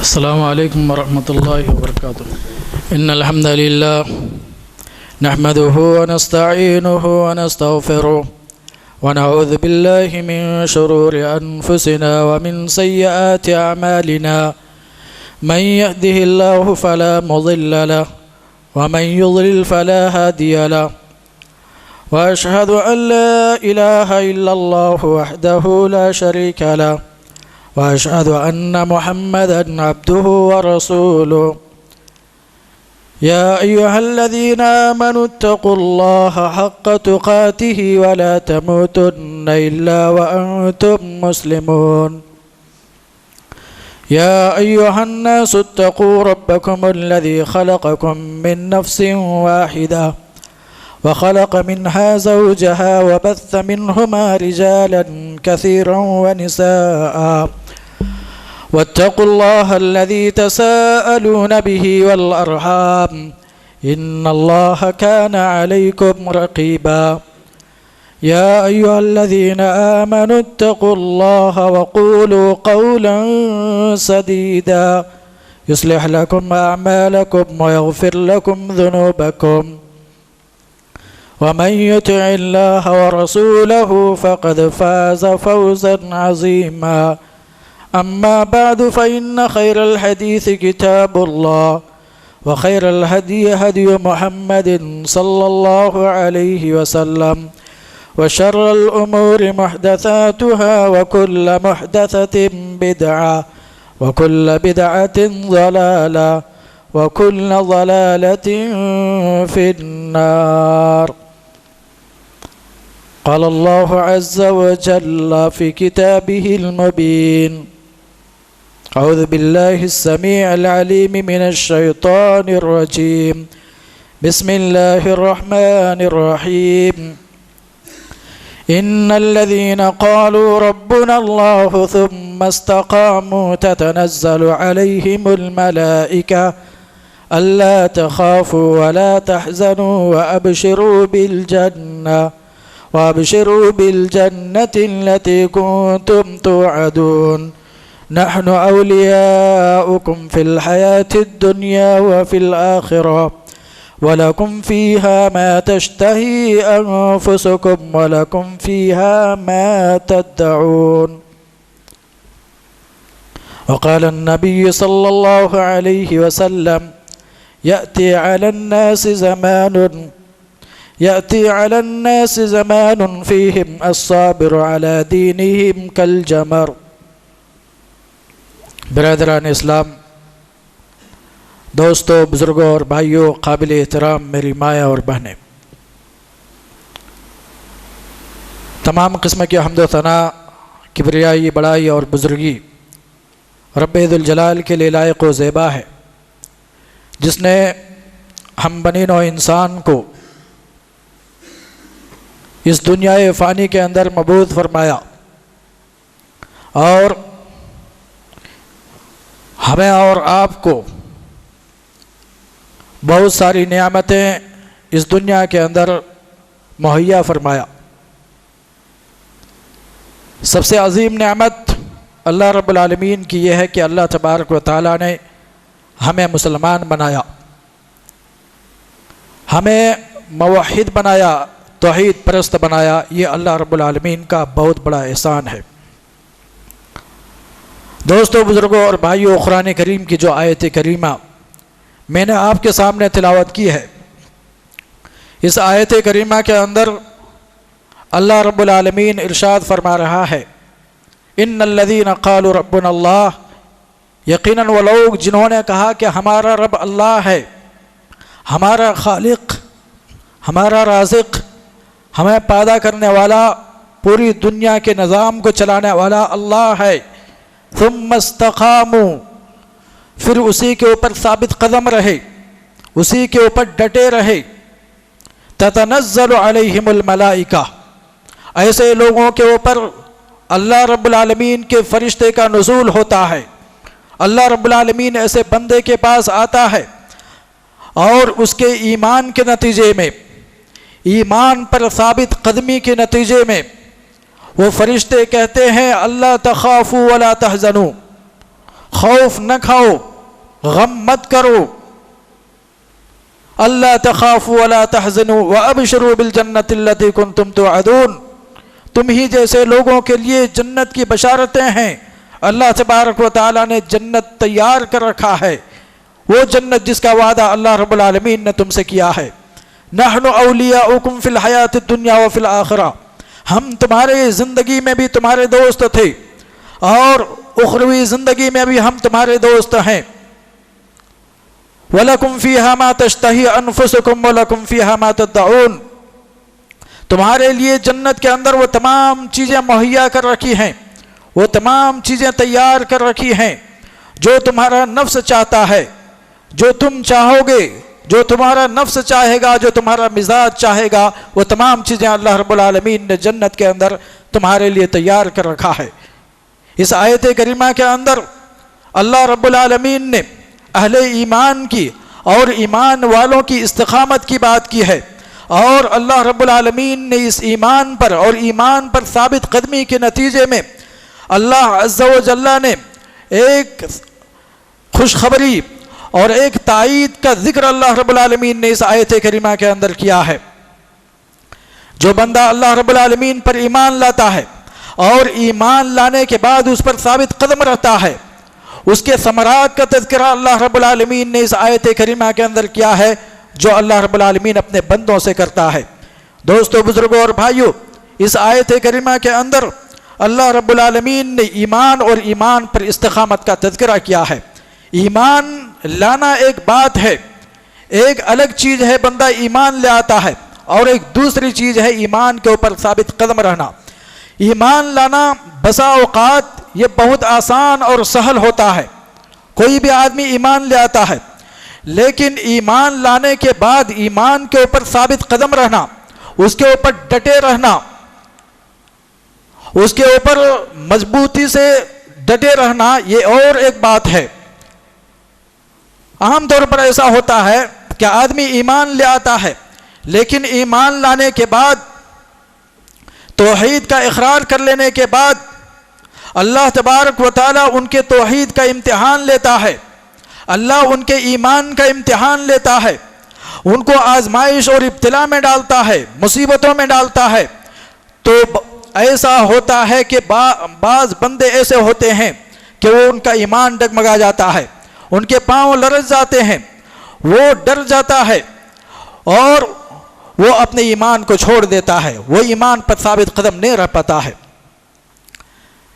السلام علیکم ورحمۃ اللہ وبرکاتہ۔ ان الحمد للہ نحمده ونستعینه ونستغفره ونعوذ باللہ من شرور انفسنا ومن سیئات اعمالنا من يهده الله فلا مضل له ومن يضلل فلا هادي له واشهد ان لا اله الا الله وحده لا شريك له وأشهد أن محمدًا عبده ورسوله يا أيها الذين آمنوا اتقوا الله حق تقاته ولا تموتن إلا وأنتم مسلمون يا أيها الناس اتقوا ربكم الذي خلقكم من نفس واحدة وخلق منها زوجها وبث منهما رجالا كثيرا ونساء واتقوا الله الذي تساءلون به والأرحام إن الله كان عليكم رقيبا يا أيها الذين آمنوا اتقوا الله وقولوا قولا سديدا يصلح لكم أعمالكم ويغفر لكم ذنوبكم ومن يطع الله ورسوله فقد فاز فوزا عظيما أما بعد فإن خير الحديث كتاب الله وخير الهدي هدي محمد صلى الله عليه وسلم وشر الأمور محدثاتها وكل محدثة بدعة وكل بدعة ضلالة وكل ضلالة في النار قال الله عز وجل في كتابه المبين أعوذ بالله السميع العليم من الشيطان الرجيم بسم الله الرحمن الرحيم إن الذين قالوا ربنا الله ثم استقاموا تتنزل عليهم الملائكة ألا تخافوا ولا تحزنوا وأبشروا بالجنة التي كنتم توعدون نحن أولياؤكم في الحياة الدنيا وفي الآخرة ولكم فيها ما تشتهي أنفسكم ولكم فيها ما تدعون وقال النبي صلى الله عليه وسلم يأتي على الناس زمان فيهم الصابر على دينهم كالجمر۔ برادران اسلام، دوستو، بزرگوں اور بھائیوں، قابل احترام میری مائیں اور بہنیں، تمام قسم کی حمد و ثنا، کبریائی، بڑائی اور بزرگی رب ذوالجلال کے لیے لائق و زیبا ہے، جس نے ہم بنی نوع انسان کو اس دنیا فانی کے اندر مبعوث فرمایا اور ہمیں اور آپ کو بہت ساری نعمتیں اس دنیا کے اندر مہیا فرمایا۔ سب سے عظیم نعمت اللہ رب العالمین کی یہ ہے کہ اللہ تبارک و تعالیٰ نے ہمیں مسلمان بنایا، ہمیں موحد بنایا، توحید پرست بنایا۔ یہ اللہ رب العالمین کا بہت بڑا احسان ہے۔ دوستو، بزرگوں اور بھائیوں، قرآن کریم کی جو آیت کریمہ میں نے آپ کے سامنے تلاوت کی ہے، اس آیت کریمہ کے اندر اللہ رب العالمین ارشاد فرما رہا ہے، ان الذین قالوا ربنا اللہ، یقیناً وہ لوگ جنہوں نے کہا کہ ہمارا رب اللہ ہے، ہمارا خالق، ہمارا رازق، ہمیں پیدا کرنے والا، پوری دنیا کے نظام کو چلانے والا اللہ ہے، ثم استقاموا، پھر اسی کے اوپر ثابت قدم رہے، اسی کے اوپر ڈٹے رہے، تتنزل علیہم الملائکہ، ایسے لوگوں کے اوپر اللہ رب العالمین کے فرشتے کا نزول ہوتا ہے۔ اللہ رب العالمین ایسے بندے کے پاس آتا ہے اور اس کے ایمان کے نتیجے میں، ایمان پر ثابت قدمی کے نتیجے میں وہ فرشتے کہتے ہیں اللہ تخافوا ولا تحزنوا، خوف نہ کھاؤ، غم مت کرو، اللہ تخافوا ولا تحزنوا وابشروا بالجنۃ التي كنتم توعدون، تم ہی جیسے لوگوں کے لیے جنت کی بشارتیں ہیں، اللہ تبارک و تعالیٰ نے جنت تیار کر رکھا ہے، وہ جنت جس کا وعدہ اللہ رب العالمین نے تم سے کیا ہے۔ نحن اولیاؤکم فی الحیات الدنیا وفی الآخرہ، ہم تمہارے زندگی میں بھی تمہارے دوست تھے اور اخروی زندگی میں بھی ہم تمہارے دوست ہیں۔ وَلَكُمْ فِيهَا مَا تَشْتَهِي أَنفُسُكُمْ وَلَكُمْ فِيهَا مَا تَدَّعُونَ، تمہارے لیے جنت کے اندر وہ تمام چیزیں مہیا کر رکھی ہیں، وہ تمام چیزیں تیار کر رکھی ہیں جو تمہارا نفس چاہتا ہے، جو تم چاہو گے، جو تمہارا نفس چاہے گا، جو تمہارا مزاج چاہے گا، وہ تمام چیزیں اللہ رب العالمین نے جنت کے اندر تمہارے لیے تیار کر رکھا ہے۔ اس آیت کریمہ کے اندر اللہ رب العالمین نے اہل ایمان کی اور ایمان والوں کی استقامت کی بات کی ہے، اور اللہ رب العالمین نے اس ایمان پر اور ایمان پر ثابت قدمی کے نتیجے میں اللہ عز و جل نے ایک خوشخبری اور ایک تائید کا ذکر اللہ رب العالمین نے اس آیت کریمہ کے اندر کیا ہے۔ جو بندہ اللہ رب العالمین پر ایمان لاتا ہے اور ایمان لانے کے بعد اس پر ثابت قدم رہتا ہے، اس کے ثمرات کا تذکرہ اللہ رب العالمین نے اس آیت کریمہ کے اندر کیا ہے جو اللہ رب العالمین اپنے بندوں سے کرتا ہے۔ دوستو، بزرگوں اور بھائیوں، اس آیت کریمہ کے اندر اللہ رب العالمین نے ایمان اور ایمان پر استقامت کا تذکرہ کیا ہے۔ ایمان لانا ایک بات ہے، ایک الگ چیز ہے بندہ ایمان لے آتا ہے، اور ایک دوسری چیز ہے ایمان کے اوپر ثابت قدم رہنا۔ ایمان لانا بسا اوقات یہ بہت آسان اور سہل ہوتا ہے، کوئی بھی آدمی ایمان لے آتا ہے، لیکن ایمان لانے کے بعد ایمان کے اوپر ثابت قدم رہنا، اس کے اوپر ڈٹے رہنا، اس کے اوپر مضبوطی سے ڈٹے رہنا، یہ اور ایک بات ہے۔ عام طور پر ایسا ہوتا ہے کہ آدمی ایمان لے آتا ہے، لیکن ایمان لانے کے بعد، توحید کا اقرار کر لینے کے بعد اللہ تبارک و تعالیٰ ان کے توحید کا امتحان لیتا ہے، اللہ ان کے ایمان کا امتحان لیتا ہے، ان کو آزمائش اور ابتلا میں ڈالتا ہے، مصیبتوں میں ڈالتا ہے۔ تو ایسا ہوتا ہے کہ بعض بندے ایسے ہوتے ہیں کہ وہ ان کا ایمان ڈگمگا جاتا ہے، ان کے پاؤں لرز جاتے ہیں، وہ ڈر جاتا ہے اور وہ اپنے ایمان کو چھوڑ دیتا ہے، وہ ایمان پر ثابت قدم نہیں رہ پاتا ہے۔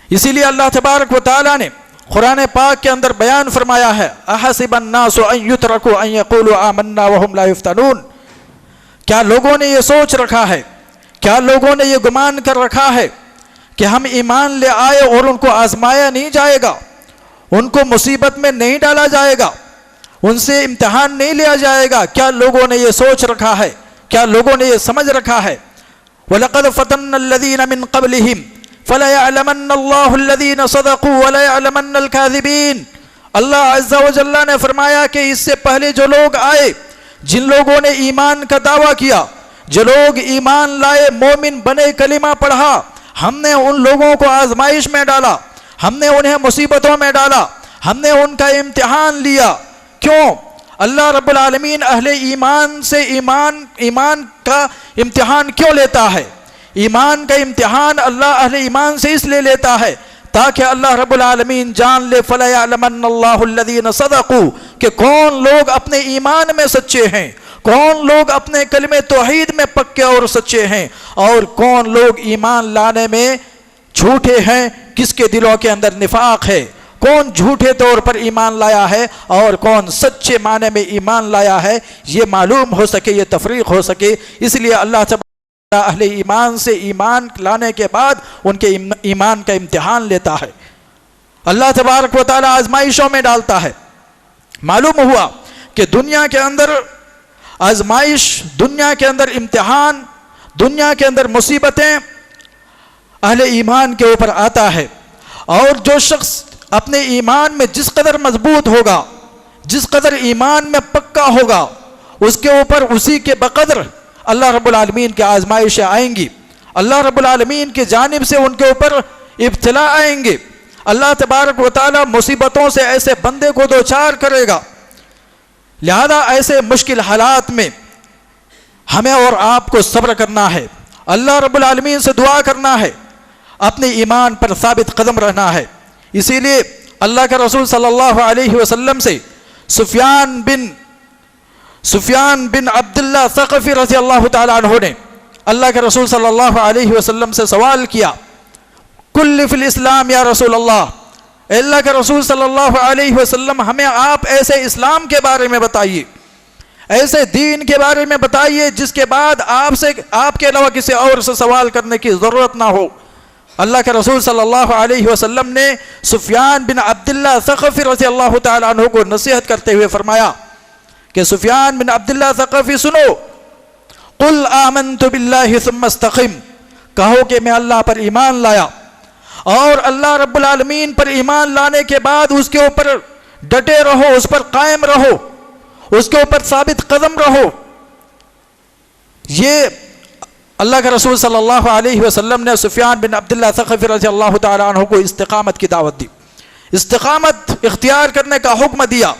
اسی لیے اللہ تبارک و تعالیٰ نے قرآن پاک کے اندر بیان فرمایا ہے، احسب الناس ان یترکوا ان یقولوا آمنا وهم لا یفتنون، کیا لوگوں نے یہ سوچ رکھا ہے، کیا لوگوں نے یہ گمان کر رکھا ہے کہ ہم ایمان لے آئے اور ان کو آزمایا نہیں جائے گا، ان کو مصیبت میں نہیں ڈالا جائے گا، ان سے امتحان نہیں لیا جائے گا؟ کیا لوگوں نے یہ سوچ رکھا ہے، کیا لوگوں نے یہ سمجھ رکھا ہے؟ وَلَقَدْ فَتَنَّ الَّذِينَ مِن قَبْلِهِمْ فَلَيَعْلَمَنَّ اللَّهُ الَّذِينَ صَدَقُوا وَلَيَعْلَمَنَّ الْكَاذِبِينَ، اللہ عز و جل نے فرمایا کہ اس سے پہلے جو لوگ آئے، جن لوگوں نے ایمان کا دعویٰ کیا، جو لوگ ایمان لائے، مومن بنے، کلمہ پڑھا، ہم نے ان لوگوں کو آزمائش میں ڈالا، ہم نے انہیں مصیبتوں میں ڈالا، ہم نے ان کا امتحان لیا۔ کیوں؟ اللہ رب العالمین اہل ایمان سے ایمان کا امتحان کیوں لیتا ہے؟ ایمان کا امتحان اللہ اہل ایمان سے اس لیے لیتا ہے تاکہ اللہ رب العالمین جان لے فَلَيَعْلَمَنَّ اللَّهُ الَّذِينَ صَدَقُوا، کہ کون لوگ اپنے ایمان میں سچے ہیں، کون لوگ اپنے کلمہ توحید میں پکے اور سچے ہیں، اور کون لوگ ایمان لانے میں جھوٹے ہیں، کس کے دلوں کے اندر نفاق ہے، کون جھوٹے طور پر ایمان لایا ہے اور کون سچے معنی میں ایمان لایا ہے، یہ معلوم ہو سکے، یہ تفریق ہو سکے۔ اس لیے اللہ تبارک اہل ایمان سے ایمان لانے کے بعد ان کے ایمان کا امتحان لیتا ہے، اللہ تبارک و تعالی آزمائشوں میں ڈالتا ہے۔ معلوم ہوا کہ دنیا کے اندر آزمائش، دنیا کے اندر امتحان، دنیا کے اندر مصیبتیں اہل ایمان کے اوپر آتا ہے، اور جو شخص اپنے ایمان میں جس قدر مضبوط ہوگا، جس قدر ایمان میں پکا ہوگا، اس کے اوپر اسی کے بقدر اللہ رب العالمین کی آزمائشیں آئیں گی، اللہ رب العالمین کی جانب سے ان کے اوپر ابتلا آئیں گے۔ اللہ تبارک و تعالی مصیبتوں سے ایسے بندے کو دوچار کرے گا۔ لہذا ایسے مشکل حالات میں ہمیں اور آپ کو صبر کرنا ہے، اللہ رب العالمین سے دعا کرنا ہے، اپنے ایمان پر ثابت قدم رہنا ہے۔ اسی لیے اللہ کے رسول صلی اللہ علیہ وسلم سے سفیان بن عبداللہ ثقفی رضی اللہ تعالیٰ عنہ نے اللہ کے رسول صلی اللہ علیہ وسلم سے سوال کیا، کل فی الاسلام یا رسول اللہ، اللہ کے رسول صلی اللہ علیہ وسلم ہمیں آپ ایسے اسلام کے بارے میں بتائیے، ایسے دین کے بارے میں بتائیے جس کے بعد آپ کے علاوہ کسی اور سے سوال کرنے کی ضرورت نہ ہو۔ اللہ کے رسول صلی اللہ علیہ وسلم نے سفیان بن عبداللہ ثقفی رضی اللہ تعالیٰ عنہ کو نصیحت کرتے ہوئے فرمایا کہ سفیان بن عبداللہ ثقفی سنو، قل آمنت باللہ ثم استقم، کہو کہ میں اللہ پر ایمان لایا، اور اللہ رب العالمین پر ایمان لانے کے بعد اس کے اوپر ڈٹے رہو، اس پر قائم رہو، اس کے اوپر ثابت قدم رہو۔ یہ اللہ کے رسول صلی اللہ علیہ وسلم نے سفیان بن عبداللہ ثقفی رضی اللہ تعالیٰ عنہ کو استقامت کی دعوت دی، استقامت اختیار کرنے کا حکم دیا۔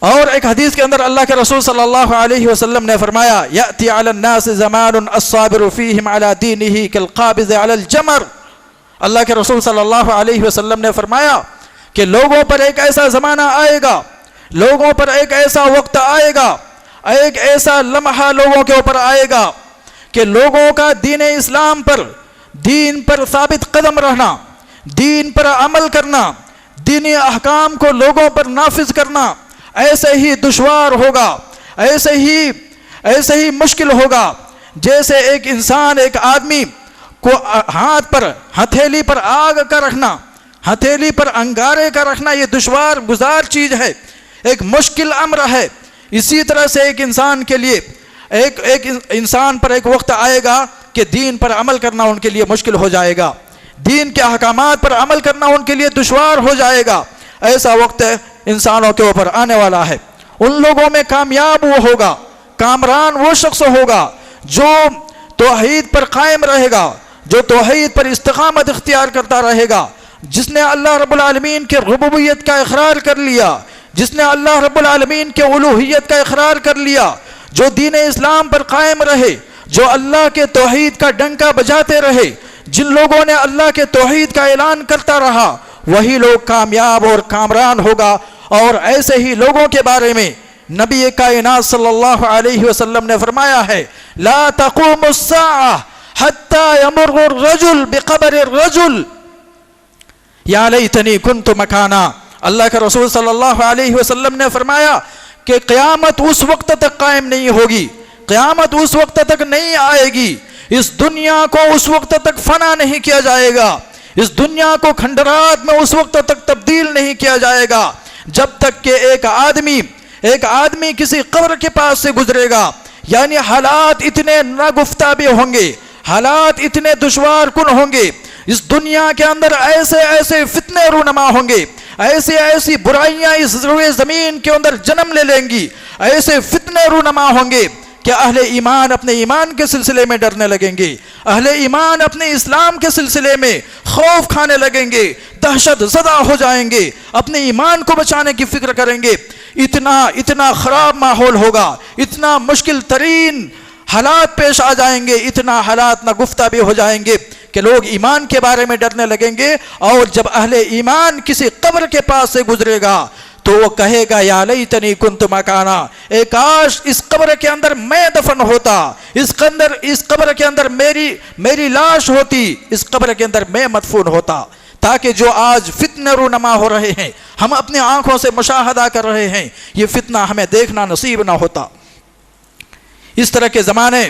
اور ایک حدیث کے اندر اللہ کے رسول صلی اللہ علیہ وسلم نے فرمایا، یأتی علی الناس زمان الصابر فیہم علی دینہ کالقابض علی الجمر۔ اللہ کے رسول صلی اللہ علیہ وسلم نے فرمایا کہ لوگوں پر ایک ایسا زمانہ آئے گا، لوگوں پر ایک ایسا وقت آئے گا، ایک ایسا لمحہ لوگوں کے اوپر آئے گا کہ لوگوں کا دین اسلام پر، دین پر ثابت قدم رہنا، دین پر عمل کرنا، دینی احکام کو لوگوں پر نافذ کرنا ایسے ہی دشوار ہوگا، ایسے ہی مشکل ہوگا جیسے ایک انسان، ایک آدمی کو ہاتھ پر، ہتھیلی پر آگ کا رکھنا، ہتھیلی پر انگارے کا رکھنا، یہ دشوار گزار چیز ہے، ایک مشکل امر ہے۔ اسی طرح سے ایک انسان کے لیے، ایک انسان پر ایک وقت آئے گا کہ دین پر عمل کرنا ان کے لیے مشکل ہو جائے گا، دین کے احکامات پر عمل کرنا ان کے لیے دشوار ہو جائے گا۔ ایسا وقت انسانوں کے اوپر آنے والا ہے۔ ان لوگوں میں کامیاب وہ ہوگا، کامران وہ شخص ہوگا جو توحید پر قائم رہے گا، جو توحید پر استقامت اختیار کرتا رہے گا، جس نے اللہ رب العالمین کے ربوبیت کا اقرار کر لیا، جس نے اللہ رب العالمین کے الوہیت کا اقرار کر لیا، جو دین اسلام پر قائم رہے، جو اللہ کے توحید کا ڈنکا بجاتے رہے، جن لوگوں نے اللہ کے توحید کا اعلان کرتا رہا، وہی لوگ کامیاب اور کامران ہوگا۔ اور ایسے ہی لوگوں کے بارے میں نبی کائنات صلی اللہ علیہ وسلم نے فرمایا ہے، لا تقوم الساعة حتى يمر الرجل بقبر الرجل یا لیتنی کنت مکانا۔ اللہ کے رسول صلی اللہ علیہ وسلم نے فرمایا کہ قیامت اس وقت تک قائم نہیں ہوگی، قیامت اس وقت تک نہیں آئے گی، اس دنیا کو اس وقت تک فنا نہیں کیا جائے گا، اس دنیا کو کھنڈرات میں اس وقت تک تبدیل نہیں کیا جائے گا جب تک کہ ایک آدمی کسی قبر کے پاس سے گزرے گا۔ یعنی حالات اتنے ناگفتہ بھی ہوں گے، حالات اتنے دشوار کن ہوں گے، اس دنیا کے اندر ایسے فتنے رونما ہوں گے، ایسی برائیاں اس روئے زمین کے اندر جنم لے لیں گی، ایسے فتنے رونما ہوں گے کہ اہل ایمان اپنے ایمان کے سلسلے میں ڈرنے لگیں گے، اہل ایمان اپنے اسلام کے سلسلے میں خوف کھانے لگیں گے، دہشت زدہ ہو جائیں گے، اپنے ایمان کو بچانے کی فکر کریں گے۔ اتنا خراب ماحول ہوگا، اتنا مشکل ترین حالات پیش آ جائیں گے، اتنا حالات ناگفتہ بھی ہو جائیں گے کہ لوگ ایمان کے بارے میں ڈرنے لگیں گے۔ اور جب اہل ایمان کسی قبر کے پاس سے گزرے گا تو وہ کہے گا، یا لیتنی کنت مکانا، اے کاش اس قبر کے اندر میں دفن ہوتا، اس قبر کے اندر میری لاش ہوتی، اس قبر کے اندر میں مدفون ہوتا، تاکہ جو آج فتنہ رونما ہو رہے ہیں، ہم اپنے آنکھوں سے مشاہدہ کر رہے ہیں، یہ فتنہ ہمیں دیکھنا نصیب نہ ہوتا۔ اس طرح کے زمانے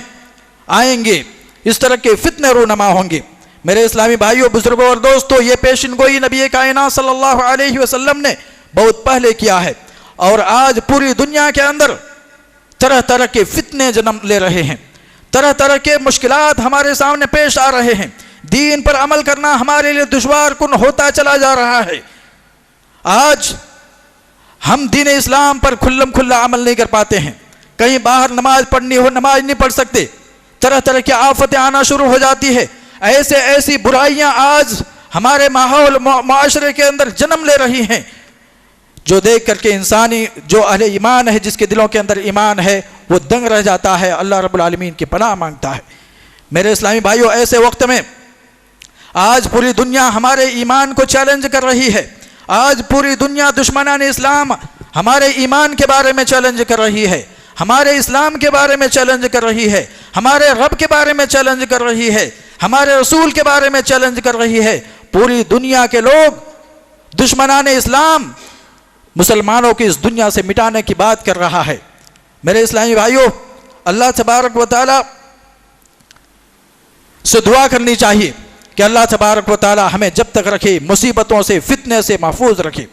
آئیں گے، اس طرح کے فتنے رونما ہوں گے۔ میرے اسلامی بھائیوں، بزرگوں اور دوستوں، یہ پیشن گوئی نبی کائنات صلی اللہ علیہ وسلم نے بہت پہلے کیا ہے، اور آج پوری دنیا کے اندر طرح طرح کے فتنے جنم لے رہے ہیں، طرح طرح کے مشکلات ہمارے سامنے پیش آ رہے ہیں، دین پر عمل کرنا ہمارے لیے دشوار کن ہوتا چلا جا رہا ہے۔ آج ہم دین اسلام پر کھلم کھلا عمل نہیں کر پاتے ہیں، کہیں باہر نماز پڑھنی ہو نماز نہیں پڑھ سکتے، طرح طرح کی آفتیں آنا شروع ہو جاتی ہے، ایسی برائیاں آج ہمارے ماحول معاشرے کے اندر جنم لے رہی ہیں، جو دیکھ کر کے انسانی جو اہل ایمان ہے، جس کے دلوں کے اندر ایمان ہے، وہ دنگ رہ جاتا ہے، اللہ رب العالمین کی پناہ مانگتا ہے۔ میرے اسلامی بھائیوں، ایسے وقت میں آج پوری دنیا ہمارے ایمان کو چیلنج کر رہی ہے، آج پوری دنیا دشمنان اسلام ہمارے ایمان کے بارے میں چیلنج کر رہی ہے، ہمارے اسلام کے بارے میں چیلنج کر رہی ہے، ہمارے رب کے بارے میں چیلنج کر رہی ہے، ہمارے رسول کے بارے میں چیلنج کر رہی ہے۔ پوری دنیا کے لوگ دشمنان اسلام مسلمانوں کی اس دنیا سے مٹانے کی بات کر رہا ہے۔ میرے اسلامی بھائیوں، اللہ تبارک و تعالی سے دعا کرنی چاہیے کہ اللہ تبارک و تعالی ہمیں جب تک رکھے، مصیبتوں سے، فتنے سے محفوظ رکھے۔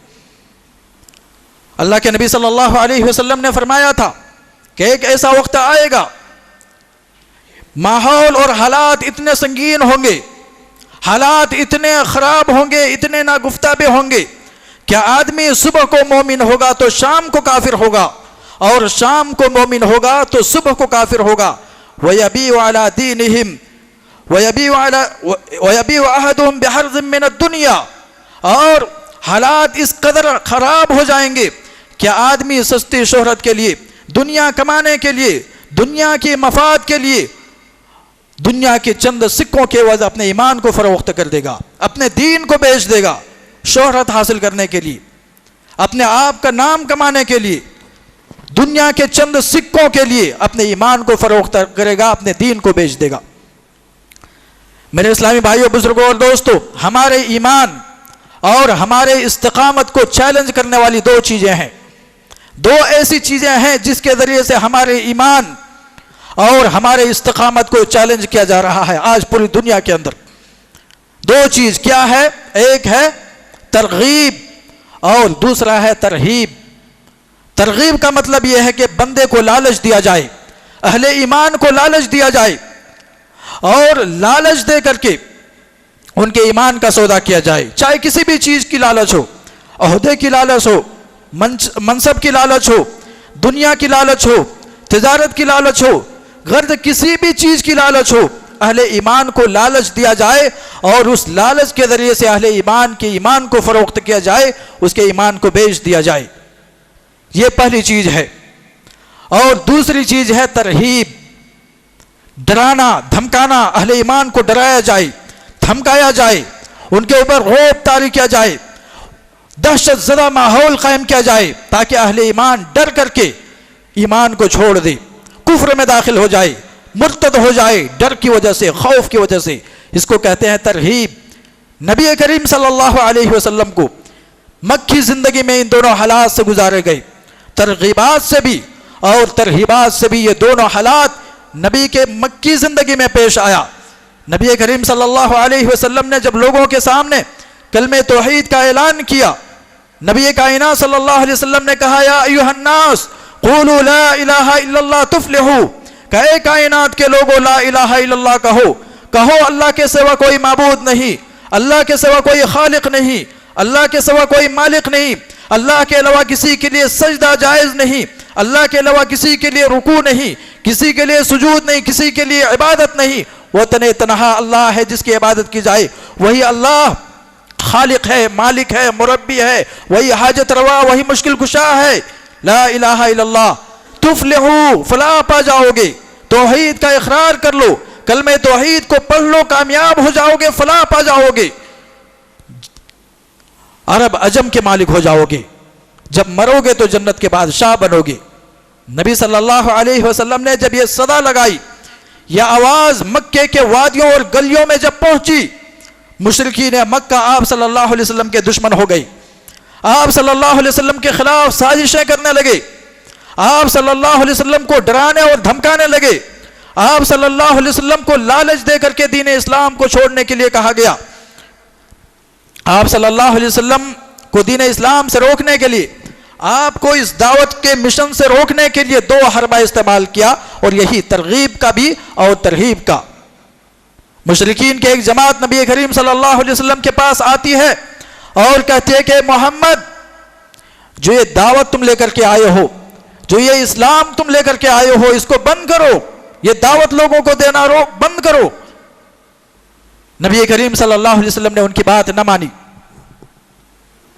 اللہ کے نبی صلی اللہ علیہ وسلم نے فرمایا تھا کہ ایک ایسا وقت آئے گا، ماحول اور حالات اتنے سنگین ہوں گے، حالات اتنے خراب ہوں گے، اتنے ناگفتہ ہوں گے کہ آدمی صبح کو مومن ہوگا تو شام کو کافر ہوگا، اور شام کو مومن ہوگا تو صبح کو کافر ہوگا۔ وَيَبِيعُ عَلَى دِينِهِمْ وَيَبِيعُ أَحَدُهُمْ بِحَرْزٍ مِّنَ الدُّنْيَا، اور حالات اس قدر خراب ہو جائیں گے کہ آدمی سستی شہرت کے لیے، دنیا کمانے کے لیے، دنیا کی مفاد کے لیے، دنیا کے چند سکوں کے عوض اپنے ایمان کو فروخت کر دے گا، اپنے دین کو بیچ دے گا، شہرت حاصل کرنے کے لیے، اپنے آپ کا نام کمانے کے لیے، دنیا کے چند سکوں کے لیے اپنے ایمان کو فروخت کرے گا، اپنے دین کو بیچ دے گا۔ میرے اسلامی بھائیوں، بزرگوں اور دوستوں، ہمارے ایمان اور ہمارے استقامت کو چیلنج کرنے والی دو چیزیں ہیں، دو ایسی چیزیں ہیں جس کے ذریعے سے ہمارے ایمان اور ہمارے استقامت کو چیلنج کیا جا رہا ہے آج پوری دنیا کے اندر۔ دو چیز کیا ہے؟ ایک ہے ترغیب اور دوسرا ہے ترہیب۔ ترغیب کا مطلب یہ ہے کہ بندے کو لالچ دیا جائے، اہل ایمان کو لالچ دیا جائے، اور لالچ دے کر کے ان کے ایمان کا سودا کیا جائے، چاہے کسی بھی چیز کی لالچ ہو، عہدے کی لالچ ہو، منصب کی لالچ ہو، دنیا کی لالچ ہو، تجارت کی لالچ ہو، غرض کسی بھی چیز کی لالچ ہو، اہل ایمان کو لالچ دیا جائے اور اس لالچ کے ذریعے سے اہل ایمان کے ایمان کو فروخت کیا جائے، اس کے ایمان کو بیچ دیا جائے۔ یہ پہلی چیز ہے۔ اور دوسری چیز ہے ترہیب، ڈرانا دھمکانا، اہل ایمان کو ڈرایا جائے، دھمکایا جائے، ان کے اوپر رعب طاری کیا جائے، دہشت زدہ ماحول قائم کیا جائے تاکہ اہل ایمان ڈر کر کے ایمان کو چھوڑ دے، کفر میں داخل ہو جائے، مرتد ہو جائے، ڈر کی وجہ سے، خوف کی وجہ سے۔ اس کو کہتے ہیں ترہیب۔ نبی کریم صلی اللہ علیہ وسلم کو مکی زندگی میں ان دونوں حالات سے گزارے گئے، ترغیبات سے بھی اور ترہیبات سے بھی۔ یہ دونوں حالات نبی کے مکی زندگی میں پیش آیا۔ نبی کریم صلی اللہ علیہ وسلم نے جب لوگوں کے سامنے کلمہ توحید کا اعلان کیا، نبی کائنات صلی اللہ علیہ وسلم نے کہا یا ایھا الناس قولوا لا الہ الا اللہ تفلحوا، کہ اے کائنات کے لوگوں لا الہ الا اللہ کہو اللہ کے سوا کوئی معبود نہیں، اللہ کے سوا کوئی خالق نہیں، اللہ کے سوا کوئی مالک نہیں، اللہ کے علاوہ کسی کے لیے سجدہ جائز نہیں، اللہ کے علاوہ کسی کے لیے رکوع نہیں، کسی کے لیے سجود نہیں، کسی کے لیے عبادت نہیں، وہ تنہا اللہ ہے جس کی عبادت کی جائے، وہی اللہ خالق ہے، مالک ہے، مربی ہے، وہی حاجت روا، وہی مشکل کشا ہے۔ لا الہ الا اللہ تفلحوا، فلاح پا جاؤ گے، توحید کا اقرار کر لو، کلمہ توحید کو پڑھ لو، کامیاب ہو جاؤ گے، فلاح پا جاؤ گے، عرب عجم کے مالک ہو جاؤ گے، جب مرو گے تو جنت کے بادشاہ بنو گے۔ نبی صلی اللہ علیہ وسلم نے جب یہ صدا لگائی، یہ آواز مکے کے وادیوں اور گلیوں میں جب پہنچی، مشرکین مکہ آپ صلی اللہ علیہ وسلم کے دشمن ہو گئی، آپ صلی اللہ علیہ وسلم کے خلاف سازشیں کرنے لگے، آپ صلی اللہ علیہ وسلم کو ڈرانے اور دھمکانے لگے، آپ صلی اللہ علیہ وسلم کو لالچ دے کر کے دین اسلام کو چھوڑنے کے لیے کہا گیا، آپ صلی اللہ علیہ وسلم کو دین اسلام سے روکنے کے لیے، آپ کو اس دعوت کے مشن سے روکنے کے لیے دو حربہ استعمال کیا، اور یہی ترغیب کا بھی اور ترہیب کا۔ مشرکین کے ایک جماعت نبی کریم صلی اللہ علیہ وسلم کے پاس آتی ہے اور کہتی ہے کہ محمد، جو یہ دعوت تم لے کر کے آئے ہو، جو یہ اسلام تم لے کر کے آئے ہو، اس کو بند کرو، یہ دعوت لوگوں کو دینا بند کرو۔ نبی کریم صلی اللہ علیہ وسلم نے ان کی بات نہ مانی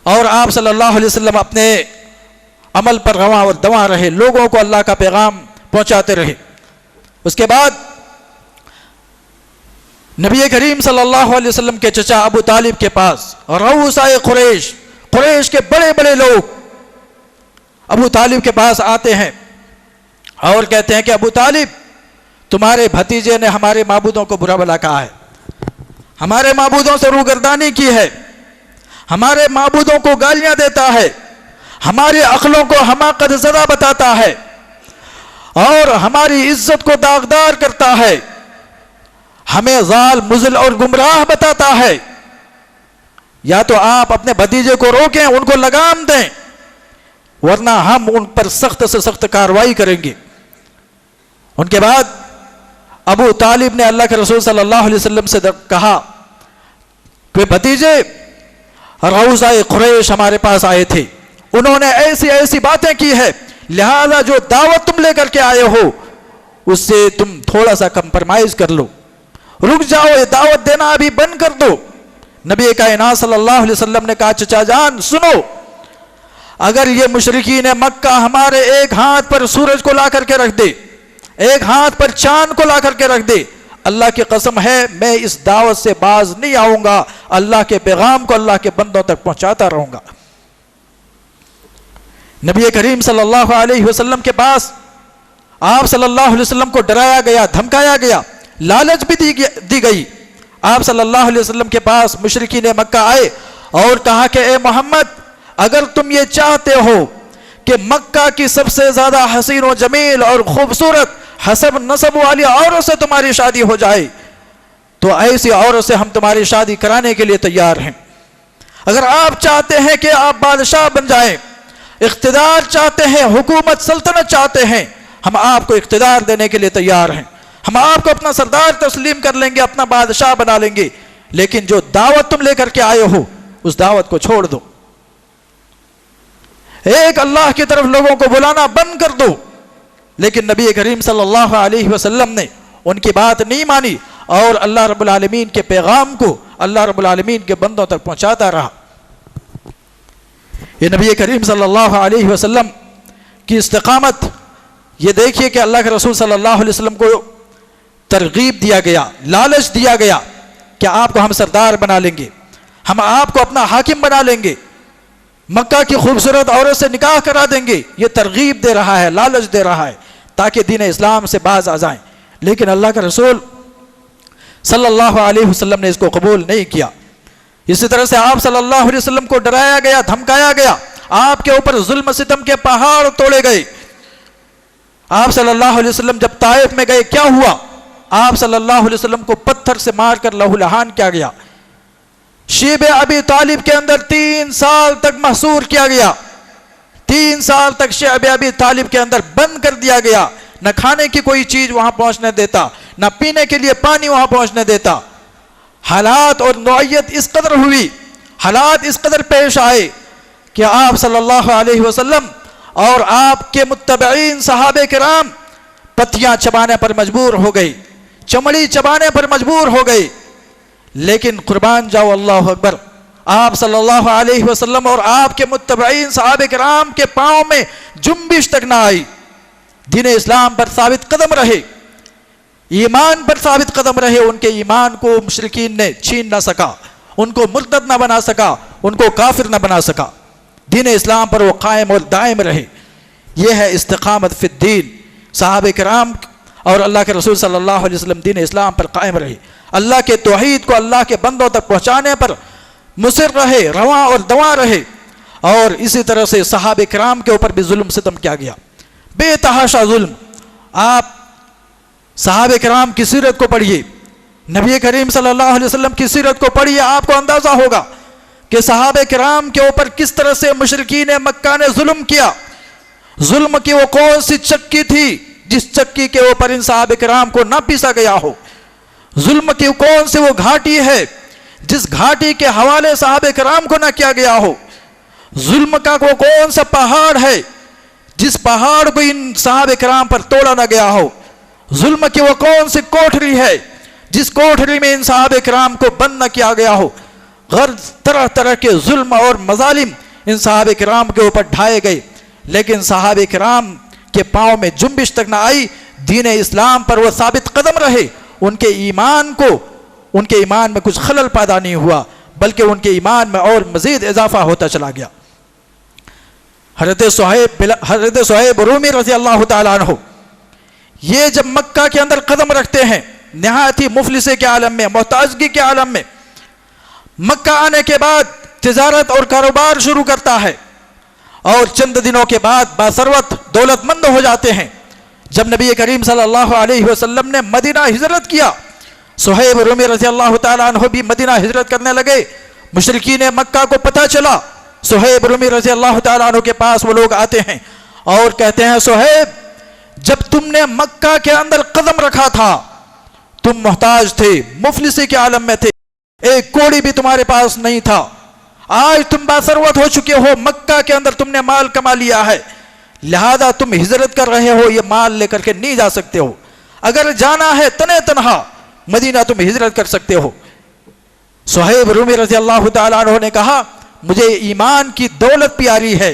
اور آپ صلی اللہ علیہ وسلم اپنے عمل پر رواں اور دواں رہے، لوگوں کو اللہ کا پیغام پہنچاتے رہے۔ اس کے بعد نبی کریم صلی اللہ علیہ وسلم کے چچا ابو طالب کے پاس رؤسائے قریش کے بڑے بڑے لوگ ابو طالب کے پاس آتے ہیں اور کہتے ہیں کہ ابو طالب، تمہارے بھتیجے نے ہمارے معبودوں کو برا بھلا کہا ہے، ہمارے معبودوں سے روگردانی کی ہے، ہمارے معبودوں کو گالیاں دیتا ہے، ہماری عقلوں کو حماقت زدہ بتاتا ہے اور ہماری عزت کو داغدار کرتا ہے، ہمیں ضال مضل اور گمراہ بتاتا ہے۔ یا تو آپ اپنے بھتیجے کو روکیں، ان کو لگام دیں، ورنہ ہم ان پر سخت سے سخت کارروائی کریں گے۔ ان کے بعد ابو طالب نے اللہ کے رسول صلی اللہ علیہ وسلم سے کہا کہ بھتیجے، رؤسائے قریش ہمارے پاس آئے تھے، انہوں نے ایسی ایسی باتیں کی ہے، لہذا جو دعوت تم لے کر کے آئے ہو اس سے تم تھوڑا سا کمپرمائز کر لو، رک جاؤ، یہ دعوت دینا ابھی بند کر دو۔ نبی کائنات صلی اللہ علیہ وسلم نے کہا چچا جان سنو، اگر یہ مشرکین مکہ ہمارے ایک ہاتھ پر سورج کو لا کر کے رکھ دے، ایک ہاتھ پر چاند کو لا کر کے رکھ دے، اللہ کی قسم ہے میں اس دعوت سے باز نہیں آؤں گا، اللہ کے پیغام کو اللہ کے بندوں تک پہنچاتا رہوں گا۔ نبی کریم صلی اللہ علیہ وسلم کے پاس آپ صلی اللہ علیہ وسلم کو ڈرایا گیا، دھمکایا گیا، لالچ بھی دی گئی۔ آپ صلی اللہ علیہ وسلم کے پاس مشرکین مکہ آئے اور کہا کہ اے محمد، اگر تم یہ چاہتے ہو کہ مکہ کی سب سے زیادہ حسین و جمیل اور خوبصورت حسب نسب والی عورت سے تمہاری شادی ہو جائے تو ایسی عورت سے ہم تمہاری شادی کرانے کے لیے تیار ہیں۔ اگر آپ چاہتے ہیں کہ آپ بادشاہ بن جائیں، اقتدار چاہتے ہیں، حکومت سلطنت چاہتے ہیں، ہم آپ کو اقتدار دینے کے لیے تیار ہیں، ہم آپ کو اپنا سردار تسلیم کر لیں گے، اپنا بادشاہ بنا لیں گے، لیکن جو دعوت تم لے کر کے آئے ہو اس دعوت کو چھوڑ دو، ایک اللہ کی طرف لوگوں کو بلانا بند کر دو۔ لیکن نبی کریم صلی اللہ علیہ وسلم نے ان کی بات نہیں مانی اور اللہ رب العالمین کے پیغام کو اللہ رب العالمین کے بندوں تک پہنچاتا رہا۔ یہ نبی کریم صلی اللہ علیہ وسلم کی استقامت، یہ دیکھیے کہ اللہ کے رسول صلی اللہ علیہ وسلم کو ترغیب دیا گیا، لالچ دیا گیا کہ آپ کو ہم سردار بنا لیں گے، ہم آپ کو اپنا حاکم بنا لیں گے، مکہ کی خوبصورت عورت سے نکاح کرا دیں گے۔ یہ ترغیب دے رہا ہے، لالچ دے رہا ہے تاکہ دین اسلام سے باز آ جائیں، لیکن اللہ کے رسول صلی اللہ علیہ وسلم نے اس کو قبول نہیں کیا۔ اسی طرح سے آپ صلی اللہ علیہ وسلم کو ڈرایا گیا، دھمکایا گیا، آپ کے اوپر ظلم ستم کے پہاڑ توڑے گئے۔ آپ صلی اللہ علیہ وسلم جب طائف میں گئے کیا ہوا؟ آپ صلی اللہ علیہ وسلم کو پتھر سے مار کر لہو لہان کیا گیا، شیب ابی طالب کے اندر 3 سال تک محصور کیا گیا، 3 سال تک شیب ابی طالب کے اندر بند کر دیا گیا، نہ کھانے کی کوئی چیز وہاں پہنچنے دیتا، نہ پینے کے لیے پانی وہاں پہنچنے دیتا۔ حالات اور نوعیت اس قدر ہوئی، حالات اس قدر پیش آئے کہ آپ صلی اللہ علیہ وسلم اور آپ کے متبعین صحابہ کرام پتیاں چبانے پر مجبور ہو گئی، چمڑی چبانے پر مجبور ہو گئی، لیکن قربان جاؤ اللہ اکبر، آپ صلی اللہ علیہ وسلم اور آپ کے متبعین صحابہ کرام کے پاؤں میں جنبش تک نہ آئی، دین اسلام پر ثابت قدم رہے، ایمان پر ثابت قدم رہے، ان کے ایمان کو مشرکین نے چھین نہ سکا، ان کو مرتد نہ بنا سکا، ان کو کافر نہ بنا سکا، دین اسلام پر وہ قائم اور دائم رہے۔ یہ ہے استقامت فی الدین۔ صحابہ کرام اور اللہ کے رسول صلی اللہ علیہ وسلم دین اسلام پر قائم رہے، اللہ کے توحید کو اللہ کے بندوں تک پہنچانے پر مصر رہے، رواں اور دواں رہے، اور اسی طرح سے صحابہ کرام کے اوپر بھی ظلم ستم کیا گیا، بے تحاشا ظلم۔ آپ صحابہ کرام کی سیرت کو پڑھیے، نبی کریم صلی اللہ علیہ وسلم کی سیرت کو پڑھیے، آپ کو اندازہ ہوگا کہ صحابہ کرام کے اوپر کس طرح سے مشرکین مکہ نے ظلم کیا۔ ظلم کی وہ کون سی چکی تھی جس چکی کے اوپر ان صحابہ کرام کو نہ پیسا گیا ہو؟ ظلم کی کون سی وہ گھاٹی ہے جس گھاٹی کے حوالے صحابہ کرام کو نہ کیا گیا ہو؟ ظلم کا وہ کون سا پہاڑ ہے جس پہاڑ کو ان صحابہ کرام پر توڑا نہ گیا ہو؟ ظلم کی وہ کون سی کوٹھری ہے جس کوٹھری میں ان صحابہ کرام کو بند نہ کیا گیا ہو، غرض طرح طرح کے ظلم اور مظالم ان صحابہ کرام کے اوپر ڈھائے گئے، لیکن صحابہ کرام کے پاؤں میں جنبش تک نہ آئی، دین اسلام پر وہ ثابت قدم رہے، ان کے ایمان میں کچھ خلل پیدا نہیں ہوا، بلکہ ان کے ایمان میں اور مزید اضافہ ہوتا چلا گیا۔ حضرت صہیب رومی رضی اللہ تعالیٰ عنہ یہ جب مکہ کے اندر قدم رکھتے ہیں، نہایت ہی مفلسی کے عالم میں، محتاجگی کے عالم میں، مکہ آنے کے بعد تجارت اور کاروبار شروع کرتا ہے، اور چند دنوں کے بعد باثروت دولت مند ہو جاتے ہیں۔ جب نبی کریم صلی اللہ علیہ وسلم نے مدینہ ہجرت کیا، صہیب رومی رضی اللہ تعالیٰ عنہ بھی مدینہ ہجرت کرنے لگے۔ مشرکین مکہ کو پتہ چلا، صہیب رومی رضی اللہ تعالیٰ عنہ کے پاس وہ لوگ آتے ہیں اور کہتے ہیں، صہیب جب تم نے مکہ کے اندر قدم رکھا تھا تم محتاج تھے، مفلسی کے عالم میں تھے، ایک کوڑی بھی تمہارے پاس نہیں تھا، آج تم باثروت ہو چکے ہو، مکہ کے اندر تم نے مال کما لیا ہے، لہذا تم ہجرت کر رہے ہو، یہ مال لے کر کے نہیں جا سکتے ہو، اگر جانا ہے تنے تنہا مدینہ تم ہجرت کر سکتے ہو۔ صہیب رومی رضی اللہ تعالیٰ عنہ نے کہا، مجھے ایمان کی دولت پیاری ہے،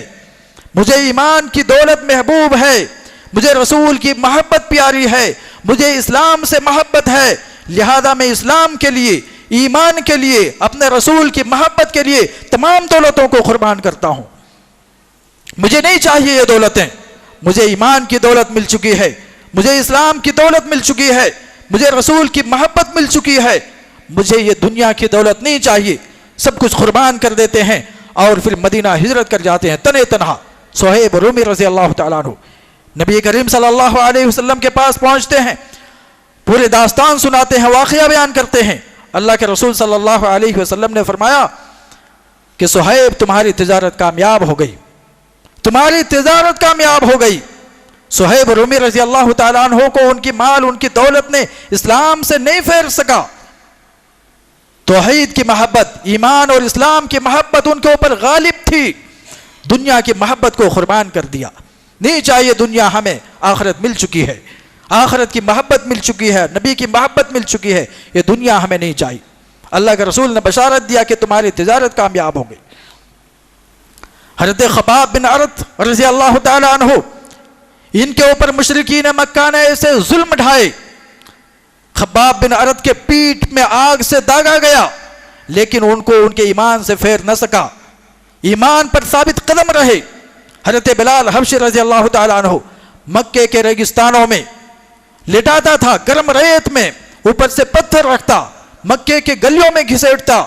مجھے ایمان کی دولت محبوب ہے، مجھے رسول کی محبت پیاری ہے، مجھے اسلام سے محبت ہے، لہذا میں اسلام کے لیے، ایمان کے لیے، اپنے رسول کی محبت کے لیے تمام دولتوں کو قربان کرتا ہوں۔ مجھے نہیں چاہیے یہ دولتیں، مجھے ایمان کی دولت مل چکی ہے، مجھے اسلام کی دولت مل چکی ہے، مجھے رسول کی محبت مل چکی ہے، مجھے یہ دنیا کی دولت نہیں چاہیے۔ سب کچھ قربان کر دیتے ہیں اور پھر مدینہ ہجرت کر جاتے ہیں تنے تنہا۔ صہیب رومی رضی اللہ تعالیٰ عنہ نبی کریم صلی اللہ علیہ وسلم کے پاس پہنچتے ہیں، پورے داستان سناتے ہیں، واقعہ بیان کرتے ہیں۔ اللہ کے رسول صلی اللہ علیہ وسلم نے فرمایا کہ صہیب تمہاری تجارت کامیاب ہو گئی، تمہاری تجارت کامیاب ہو گئی۔ صہیب رومی رضی اللہ تعالیٰ عنہ کو ان کی مال، ان کی دولت نے اسلام سے نہیں پھیر سکا۔ توحید کی محبت، ایمان اور اسلام کی محبت ان کے اوپر غالب تھی، دنیا کی محبت کو قربان کر دیا۔ نہیں چاہیے دنیا، ہمیں آخرت مل چکی ہے، آخرت کی محبت مل چکی ہے، نبی کی محبت مل چکی ہے، یہ دنیا ہمیں نہیں چاہیے۔ اللہ کے رسول نے بشارت دیا کہ تمہاری تجارت کامیاب ہو گئی۔ حضرت خباب بن ارت رضی اللہ تعالیٰ عنہ، ان کے اوپر مشرکین مکہ نے ایسے ظلم ڈھائے، خباب بن ارت کے پیٹھ میں آگ سے داغا گیا، لیکن ان کو ان کے ایمان سے پھیر نہ سکا، ایمان پر ثابت قدم رہے۔ حضرت بلال حبشی رضی اللہ تعالیٰ عنہ مکے کے ریگستانوں میں لٹاتا تھا، گرم ریت میں اوپر سے پتھر رکھتا، مکے کے گلیوں میں گھسیٹتا،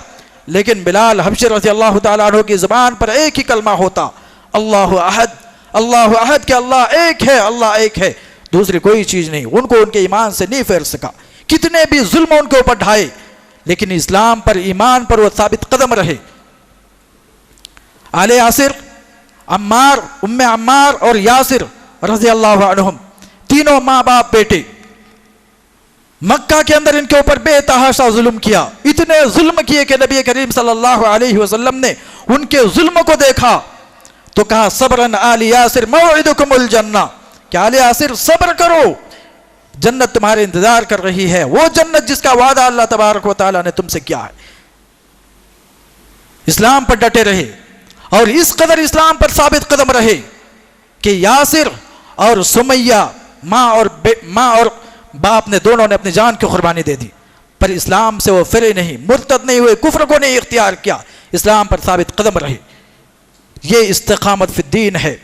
لیکن بلال حبشی رضی اللہ تعالیٰ عنہ کی زبان پر ایک ہی کلمہ ہوتا، اللہ احد، اللہ احد، کہ اللہ ایک ہے، اللہ ایک ہے، دوسری کوئی چیز نہیں۔ ان کو ان کے ایمان سے نہیں پھیر سکا، کتنے بھی ظلم ان کے اوپر ڈھائے، لیکن اسلام پر، ایمان پر وہ ثابت قدم رہے۔ آل یاسر، عمار، ام عمار اور یاسر رضی اللہ عنہم، تینوں ماں باپ بیٹے، مکہ کے اندر ان کے اوپر بے تحاشا ظلم کیا، اتنے ظلم کیے کہ نبی کریم صلی اللہ علیہ وسلم نے ان کے ظلم کو دیکھا تو کہا، صبرن آل یاسر موعدکم الجنہ، کہ آل یاسر صبر کرو، جنت تمہارے انتظار کر رہی ہے، وہ جنت جس کا وعدہ اللہ تبارک و تعالیٰ نے تم سے کیا ہے۔ اسلام پر ڈٹے رہے اور اس قدر اسلام پر ثابت قدم رہے کہ یاسر اور سمیہ، ماں اور باپ نے، دونوں نے اپنی جان کی قربانی دے دی، پر اسلام سے وہ پھرے نہیں، مرتد نہیں ہوئے، کفر کو نہیں اختیار کیا، اسلام پر ثابت قدم رہے۔ یہ استقامت فی الدین ہے۔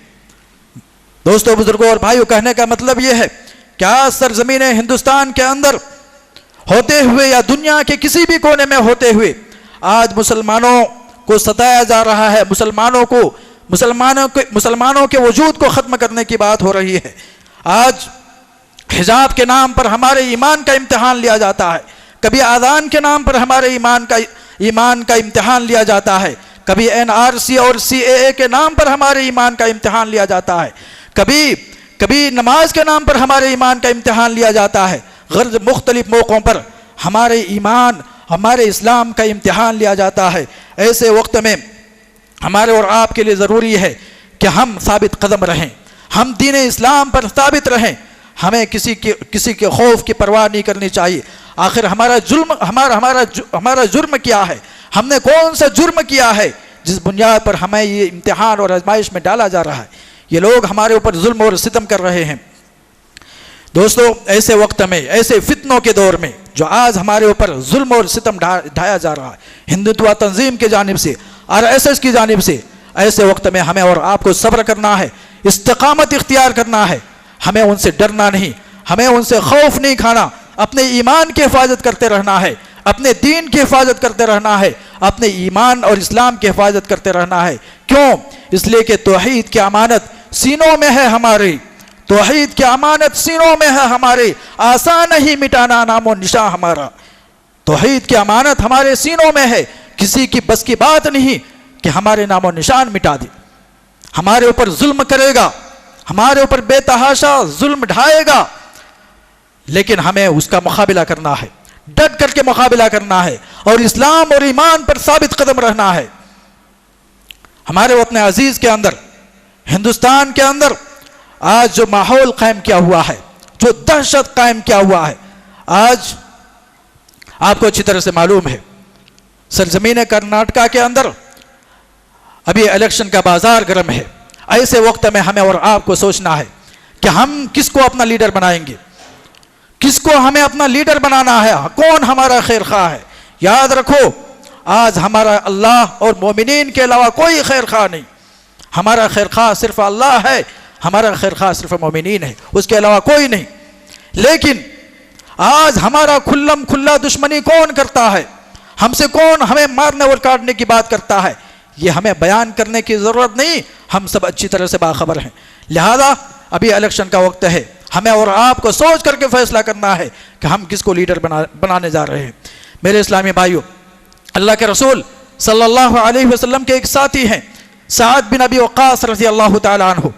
دوستو، بزرگوں اور بھائیو، کہنے کا مطلب یہ ہے کہ آج سرزمین ہندوستان کے اندر ہوتے ہوئے یا دنیا کے کسی بھی کونے میں ہوتے ہوئے آج مسلمانوں کو ستایا جا رہا ہے، مسلمانوں کے وجود کو ختم کرنے کی بات ہو رہی ہے۔ آج حجاب کے نام پر ہمارے ایمان کا امتحان لیا جاتا ہے، کبھی آذان کے نام پر ہمارے ایمان کا امتحان لیا جاتا ہے، کبھی NRC اور CAA کے نام پر ہمارے ایمان کا امتحان لیا جاتا ہے، کبھی نماز کے نام پر ہمارے ایمان کا امتحان لیا جاتا ہے۔ غرض مختلف موقعوں پر ہمارے ایمان، ہمارے اسلام کا امتحان لیا جاتا ہے۔ ایسے وقت میں ہمارے اور آپ کے لیے ضروری ہے کہ ہم ثابت قدم رہیں، ہم دین اسلام پر ثابت رہیں، ہمیں کسی کے خوف کی پرواہ نہیں کرنی چاہیے۔ آخر ہمارا جرم کیا ہے؟ ہم نے کون سا جرم کیا ہے جس بنیاد پر ہمیں یہ امتحان اور آزمائش میں ڈالا جا رہا ہے؟ یہ لوگ ہمارے اوپر ظلم اور ستم کر رہے ہیں۔ دوستو، ایسے وقت میں، ایسے فتنوں کے دور میں جو آج ہمارے اوپر ظلم اور ستم ڈھایا جا رہا ہے ہندوتوا تنظیم کی جانب سے، RSS کی جانب سے، ایسے وقت میں ہمیں اور آپ کو صبر کرنا ہے، استقامت اختیار کرنا ہے۔ ہمیں ان سے ڈرنا نہیں، ہمیں ان سے خوف نہیں کھانا، اپنے ایمان کی حفاظت کرتے رہنا ہے، اپنے دین کی حفاظت کرتے رہنا ہے، اپنے ایمان اور اسلام کی حفاظت کرتے رہنا ہے۔ کیوں؟ اس لیے کہ توحید کی امانت سینوں میں ہے ہماری، توحید کی امانت سینوں میں ہے ہمارے، آسان نہیں مٹانا نام و نشان ہمارا۔ توحید کی امانت ہمارے سینوں میں ہے، کسی کی بس کی بات نہیں کہ ہمارے نام و نشان مٹا دے۔ ہمارے اوپر ظلم کرے گا، ہمارے اوپر بے تحاشا ظلم ڈھائے گا، لیکن ہمیں اس کا مقابلہ کرنا ہے، ڈٹ کر کے مقابلہ کرنا ہے اور اسلام اور ایمان پر ثابت قدم رہنا ہے۔ ہمارے وطن عزیز کے اندر، ہندوستان کے اندر آج جو ماحول قائم کیا ہوا ہے، جو دہشت قائم کیا ہوا ہے، آج آپ کو اچھی طرح سے معلوم ہے سرزمین کرناٹکا کے اندر ابھی الیکشن کا بازار گرم ہے۔ ایسے وقت میں ہمیں اور آپ کو سوچنا ہے کہ ہم کس کو اپنا لیڈر بنائیں گے، کس کو ہمیں اپنا لیڈر بنانا ہے، کون ہمارا خیر خواہ ہے۔ یاد رکھو، آج ہمارا اللہ اور مومنین کے علاوہ کوئی خیر خواہ نہیں۔ ہمارا خیر خواہ صرف اللہ ہے، ہمارا خیر خواہ صرف مومنین ہے، اس کے علاوہ کوئی نہیں۔ لیکن آج ہمارا کھلم کھلا دشمنی کون کرتا ہے، ہم سے کون ہمیں مارنے اور کاٹنے کی بات کرتا ہے، یہ ہمیں بیان کرنے کی ضرورت نہیں، ہم سب اچھی طرح سے باخبر ہیں۔ لہذا ابھی الیکشن کا وقت ہے، ہمیں اور آپ کو سوچ کر کے فیصلہ کرنا ہے کہ ہم کس کو لیڈر بنانے جا رہے ہیں۔ میرے اسلامی بھائیوں، اللہ کے رسول صلی اللہ علیہ وسلم کے ایک ساتھی ہیں سعد بن ابی وقاص رضی اللہ تعالیٰ عنہ۔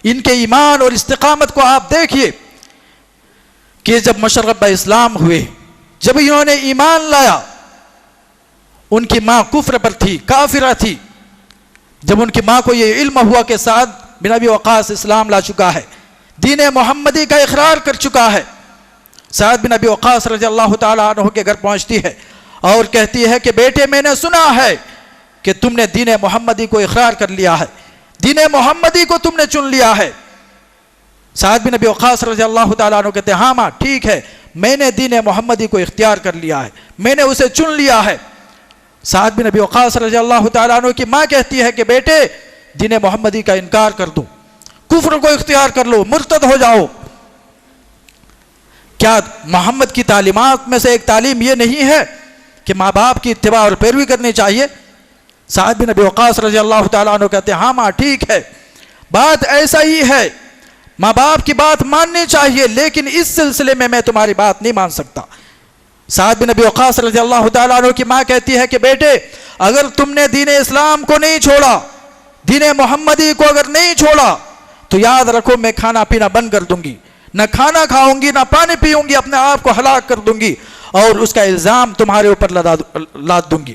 ان کے ایمان اور استقامت کو آپ دیکھیے کہ جب مشرب اسلام ہوئے، جب انہوں نے ایمان لایا، ان کی ماں کفر پر تھی، کافرہ تھی۔ جب ان کی ماں کو یہ علم ہوا کہ سعد بن ابی وقاص اسلام لا چکا ہے، دین محمدی کا اقرار کر چکا ہے، سعد بن ابی وقاص رضی اللہ تعالیٰ عنہ کے گھر پہنچتی ہے اور کہتی ہے کہ بیٹے، میں نے سنا ہے کہ تم نے دین محمدی کو اقرار کر لیا ہے، دین محمدی کو تم نے چن لیا ہے۔ سعد بن ابی وقاص رضی اللہ تعالیٰ عنہ کہتے ہیں ہاں ماں ٹھیک ہے، میں نے دین محمدی کو اختیار کر لیا ہے، میں نے اسے چن لیا ہے۔ سعد بن ابی وقاص رضی اللہ تعالیٰ عنہ کی ماں کہتی ہے کہ بیٹے، دین محمدی کا انکار کر دو، کفر کو اختیار کر لو، مرتد ہو جاؤ۔ کیا محمد کی تعلیمات میں سے ایک تعلیم یہ نہیں ہے کہ ماں باپ کی اتباع اور پیروی کرنی چاہیے؟ سعد بن ابی وقاص رضی اللہ تعالیٰ عنہ کہتے ہیں ہاں ماں ٹھیک ہے، بات ایسا ہی ہے، ماں باپ کی بات ماننی چاہیے، لیکن اس سلسلے میں تمہاری بات نہیں مان سکتا۔ سعد بن ابی وقاص رضی اللہ تعالیٰ عنہ کی ماں کہتی ہے کہ بیٹے، اگر تم نے دین اسلام کو نہیں چھوڑا، دین محمدی کو اگر نہیں چھوڑا، تو یاد رکھو میں کھانا پینا بند کر دوں گی، نہ کھانا کھاؤں گی، نہ پانی پیوں گی، اپنے آپ کو ہلاک کر دوں گی اور اس کا الزام تمہارے اوپر لاد دوں گی۔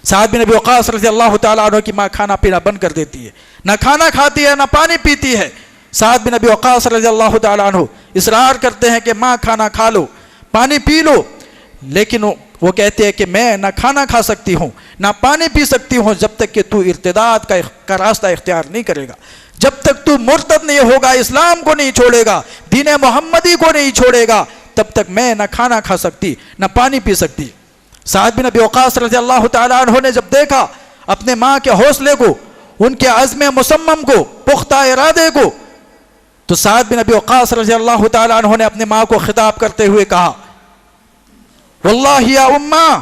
سعد بن ابی وقاص رضی اللہ تعالیٰ عنہ کی ماں کھانا پینا بند کر دیتی ہے، نہ کھانا کھاتی ہے، نہ پانی پیتی ہے۔ سعد بن ابی وقاص رضی اللہ تعالیٰ عنہ اصرار کرتے ہیں کہ ماں کھانا کھا لو، پانی پی لو، لیکن وہ کہتے ہیں کہ میں نہ کھانا کھا سکتی ہوں، نہ پانی پی سکتی ہوں جب تک کہ تو ارتداد کا راستہ اختیار نہیں کرے گا، جب تک تو مرتد نہیں ہوگا، اسلام کو نہیں چھوڑے گا، دین محمدی کو نہیں چھوڑے گا، تب تک میں نہ کھانا کھا سکتی نہ پانی پی سکتی۔ سعد بن ابی وقاص رضی اللہ تعالیٰ عنہ نے جب دیکھا اپنے ماں کے حوصلے کو، ان کے عزم مصمم کو، پختہ ارادے کو، تو سعد بن ابی وقاص رضی اللہ تعالیٰ عنہ نے اپنے ماں کو خطاب کرتے ہوئے کہا واللہ یا اماں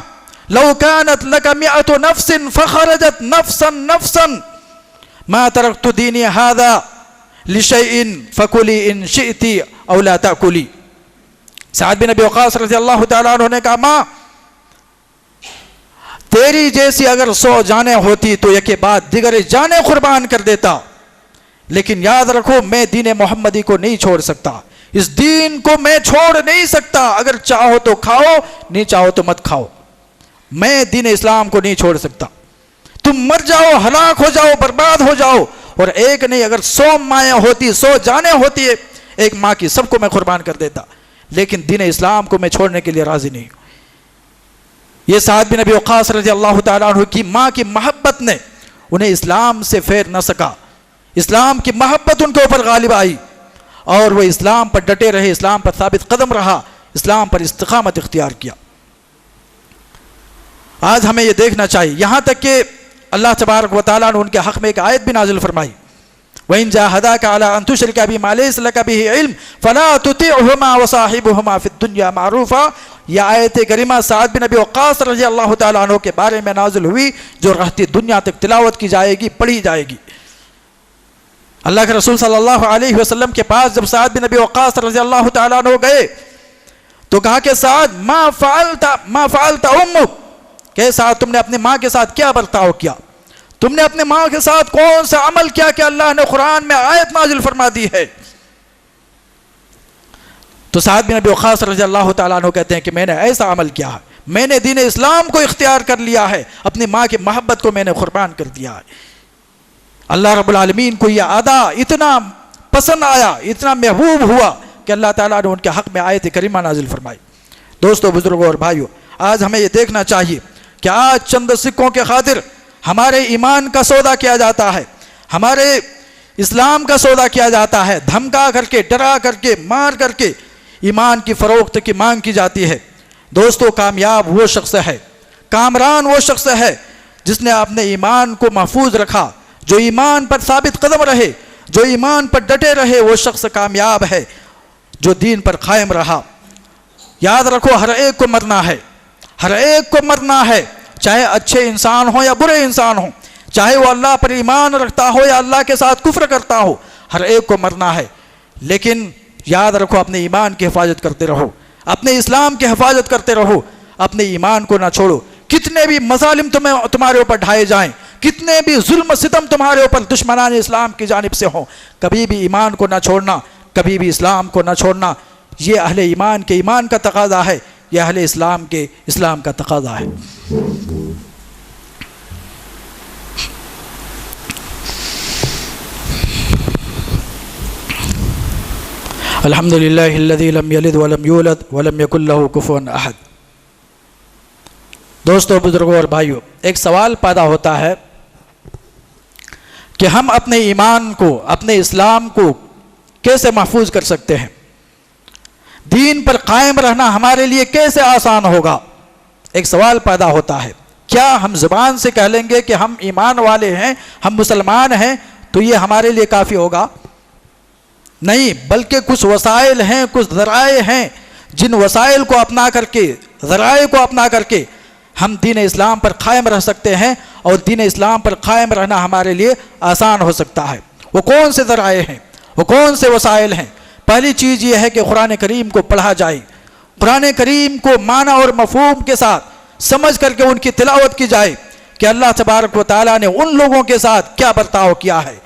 لو كانت لك 100 نفس فخرجت نفسا نفسا ما تركت دینی هذا لشيء فكلي ان شئت او لا تأكلي۔ سعد بن ابی وقاص رضی اللہ تعالیٰ عنہ نے کہا ماں، تیری جیسی اگر 100 جانیں ہوتی تو یک بعد دیگر جانیں قربان کر دیتا، لیکن یاد رکھو میں دین محمدی کو نہیں چھوڑ سکتا، اس دین کو میں چھوڑ نہیں سکتا، اگر چاہو تو کھاؤ، نہیں چاہو تو مت کھاؤ، میں دین اسلام کو نہیں چھوڑ سکتا، تم مر جاؤ، ہلاک ہو جاؤ، برباد ہو جاؤ، اور ایک نہیں اگر 100 مائیں ہوتی، 100 جانیں ہوتی ہے، ایک ماں کی سب کو میں قربان کر دیتا، لیکن دین اسلام کو میں چھوڑنے کے لیے راضی نہیں ہوں۔ یہ سعد بن ابی وقاص رضی اللہ تعالیٰ عنہ کی ماں کی محبت نے انہیں اسلام سے پھیر نہ سکا، اسلام کی محبت ان کے اوپر غالب آئی اور وہ اسلام پر ڈٹے رہے، اسلام پر ثابت قدم رہا، اسلام پر استقامت اختیار کیا۔ آج ہمیں یہ دیکھنا چاہیے، یہاں تک کہ اللہ تبارک و تعالیٰ نے ان کے حق میں ایک آیت بھی نازل فرمائی، وَإِن جَاهَدَاكَ عَلَىٰ أَن تُشْرِكَ بِي مَا لَيْسَ لَكَ بِهِ عِلْمٌ فَلَا تُطِعْهُمَا وَصَاحِبْهُمَا فِي الدُّنْيَا مَعْرُوفًا۔ یہ آیت کریمہ سعد بن ابی وقاص رضی اللہ تعالیٰ عنہ کے بارے میں نازل ہوئی، جو رہتی دنیا تک تلاوت کی جائے گی، پڑھی جائے گی۔ اللہ کے رسول صلی اللہ علیہ وسلم کے پاس جب سعد بن ابی وقاص رضی اللہ تعالیٰ عنہ گئے تو کہا کہ سعد ما فعلت امک، کہ سعد تم نے اپنی ماں کے ساتھ کیا برتاؤ کیا، تم نے اپنے ماں کے ساتھ کون سا عمل کیا کہ اللہ نے قرآن میں آیت نازل فرما دی ہے؟ تو سعد بن ابی وقاص رضی اللہ تعالیٰ عنہ کہتے ہیں کہ میں نے ایسا عمل کیا ہے، میں نے دین اسلام کو اختیار کر لیا ہے، اپنی ماں کی محبت کو میں نے قربان کر دیا ہے۔ اللہ رب العالمین کو یہ ادا اتنا پسند آیا، اتنا محبوب ہوا کہ اللہ تعالیٰ نے ان کے حق میں آیت کریمہ نازل فرمائی۔ دوستو، بزرگوں اور بھائیو، آج ہمیں یہ دیکھنا چاہیے کہ آج چند سکوں کے خاطر ہمارے ایمان کا سودا کیا جاتا ہے، ہمارے اسلام کا سودا کیا جاتا ہے، دھمکا کر کے، ڈرا کر کے، مار کر کے ایمان کی فروخت کی مانگ کی جاتی ہے۔ دوستو، کامیاب وہ شخص ہے، کامران وہ شخص ہے جس نے اپنے ایمان کو محفوظ رکھا، جو ایمان پر ثابت قدم رہے، جو ایمان پر ڈٹے رہے، وہ شخص کامیاب ہے جو دین پر قائم رہا۔ یاد رکھو، ہر ایک کو مرنا ہے، ہر ایک کو مرنا ہے، چاہے اچھے انسان ہوں یا برے انسان ہوں، چاہے وہ اللہ پر ایمان رکھتا ہو یا اللہ کے ساتھ کفر کرتا ہو، ہر ایک کو مرنا ہے۔ لیکن یاد رکھو، اپنے ایمان کی حفاظت کرتے رہو، اپنے اسلام کی حفاظت کرتے رہو، اپنے ایمان کو نہ چھوڑو۔ کتنے بھی مظالم تمہارے اوپر ڈھائے جائیں، کتنے بھی ظلم ستم تمہارے اوپر دشمنان اسلام کی جانب سے ہوں، کبھی بھی ایمان کو نہ چھوڑنا، کبھی بھی اسلام کو نہ چھوڑنا۔ یہ اہل ایمان کے ایمان کا تقاضا ہے، یہ اہل اسلام کے اسلام کا تقاضا ہے۔ الحمدللہ الذی لم یلد ولم یولد ولم یکن لہ کفوا احد۔ دوستو، بزرگوں اور بھائیو، ایک سوال پیدا ہوتا ہے کہ ہم اپنے ایمان کو، اپنے اسلام کو کیسے محفوظ کر سکتے ہیں؟ دین پر قائم رہنا ہمارے لیے کیسے آسان ہوگا؟ ایک سوال پیدا ہوتا ہے، کیا ہم زبان سے کہہ لیں گے کہ ہم ایمان والے ہیں، ہم مسلمان ہیں، تو یہ ہمارے لیے کافی ہوگا؟ نہیں، بلکہ کچھ وسائل ہیں، کچھ ذرائع ہیں، جن وسائل کو اپنا کر کے، ذرائع کو اپنا کر کے ہم دین اسلام پر قائم رہ سکتے ہیں، اور دین اسلام پر قائم رہنا ہمارے لیے آسان ہو سکتا ہے۔ وہ کون سے ذرائع ہیں، وہ کون سے وسائل ہیں؟ پہلی چیز یہ ہے کہ قرآن کریم کو پڑھا جائے، قرآن کریم کو معنی اور مفہوم کے ساتھ سمجھ کر کے ان کی تلاوت کی جائے کہ اللہ تبارک و تعالیٰ نے ان لوگوں کے ساتھ کیا برتاؤ کیا ہے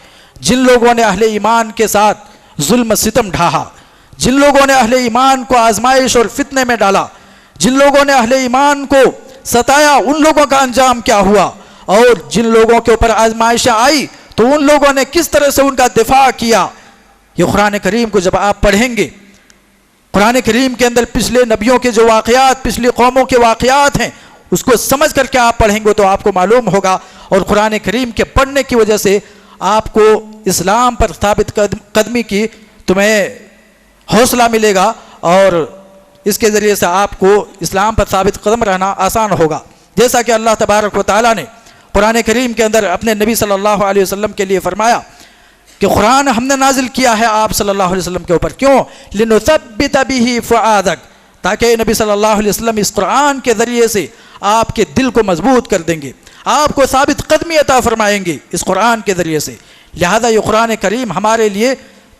جن لوگوں نے اہل ایمان کے ساتھ ظلم ستم ڈھاہا، جن لوگوں نے اہل ایمان کو آزمائش اور فتنے میں ڈالا، جن لوگوں نے اہل ایمان کو ستایا، ان لوگوں کا انجام کیا ہوا، اور جن لوگوں کے اوپر آزمائشیں آئی تو ان لوگوں نے کس طرح سے ان کا دفاع کیا۔ یہ قرآن کریم کو جب آپ پڑھیں گے، قرآن کریم کے اندر پچھلے نبیوں کے جو واقعات، پچھلی قوموں کے واقعات ہیں، اس کو سمجھ کر کے آپ پڑھیں گے تو آپ کو معلوم ہوگا، اور قرآن کریم کے پڑھنے کی وجہ سے آپ کو اسلام پر ثابت قدمی کی تمہیں حوصلہ ملے گا، اور اس کے ذریعے سے آپ کو اسلام پر ثابت قدم رہنا آسان ہوگا۔ جیسا کہ اللہ تبارک و تعالیٰ نے قرآن کریم کے اندر اپنے نبی صلی اللہ علیہ وسلم کے لیے فرمایا کہ قرآن ہم نے نازل کیا ہے آپ صلی اللہ علیہ وسلم کے اوپر، کیوں؟ لِنُثَبِّتَ بِهِ فُؤَادَكَ، تاکہ نبی صلی اللہ علیہ وسلم اس قرآن کے ذریعے سے آپ کے دل کو مضبوط کر دیں گے، آپ کو ثابت قدمی عطا فرمائیں گے اس قرآن کے ذریعے سے۔ لہذا یہ قرآن کریم ہمارے لیے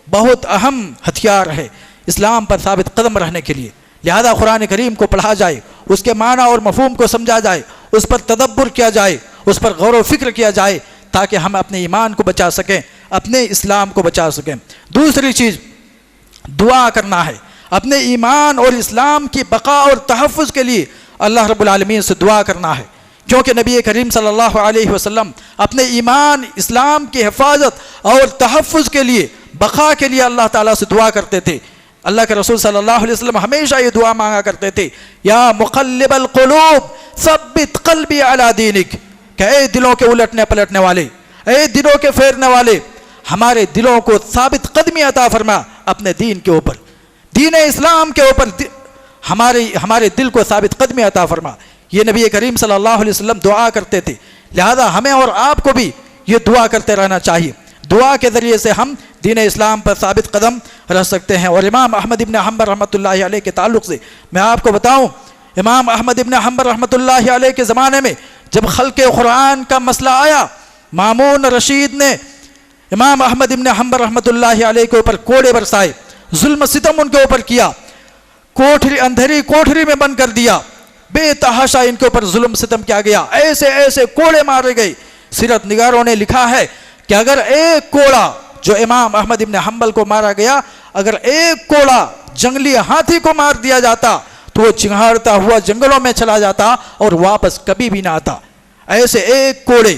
بہت اہم ہتھیار ہے اسلام پر ثابت قدم رہنے کے لیے۔ لہذا قرآن کریم کو پڑھا جائے، اس کے معنی اور مفہوم کو سمجھا جائے، اس پر تدبر کیا جائے، اس پر غور و فکر کیا جائے، تاکہ ہم اپنے ایمان کو بچا سکیں، اپنے اسلام کو بچا سکیں۔ دوسری چیز دعا کرنا ہے، اپنے ایمان اور اسلام کی بقا اور تحفظ کے لیے اللہ رب العالمین سے دعا کرنا ہے، کیونکہ نبی کریم صلی اللہ علیہ وسلم اپنے ایمان، اسلام کی حفاظت اور تحفظ کے لیے، بقا کے لیے اللہ تعالیٰ سے دعا کرتے تھے۔ اللہ کے رسول صلی اللہ علیہ وسلم ہمیشہ یہ دعا مانگا کرتے تھے، یا مقلب القلوب ثبت قلبی علی دینک، کہ اے دلوں کے الٹنے پلٹنے والے، اے دلوں کے پھیرنے والے، ہمارے دلوں کو ثابت قدمی عطا فرما اپنے دین کے اوپر، دین اسلام کے اوپر ہمارے دل کو ثابت قدمی عطا فرما۔ یہ نبی کریم صلی اللہ علیہ وسلم دعا کرتے تھے، لہذا ہمیں اور آپ کو بھی یہ دعا کرتے رہنا چاہیے۔ دعا کے ذریعے سے ہم دین اسلام پر ثابت قدم رہ سکتے ہیں۔ اور امام احمد ابن حنبل رحمۃ اللہ علیہ کے تعلق سے میں آپ کو بتاؤں، امام احمد ابن حنبل رحمۃ اللہ علیہ کے زمانے میں جب خلق قرآن کا مسئلہ آیا، مامون رشید نے امام احمد ابن حنبل رحمۃ اللہ علیہ کے اوپر کوڑے برسائے، ظلم ستم ان کے اوپر کیا، اندھیری کوٹھری میں بند کر دیا، بے تحاشا ان کے اوپر ظلم ستم کیا گیا، ایسے ایسے کوڑے مارے گئے۔ سیرت نگاروں نے لکھا ہے کہ اگر ایک کوڑا جو امام احمد ابن حنبل کو مارا گیا، اگر ایک کوڑا جنگلی ہاتھی کو مار دیا جاتا تو وہ چنگھاڑتا ہوا جنگلوں میں چلا جاتا اور واپس کبھی بھی نہ آتا۔ ایسے ایک کوڑے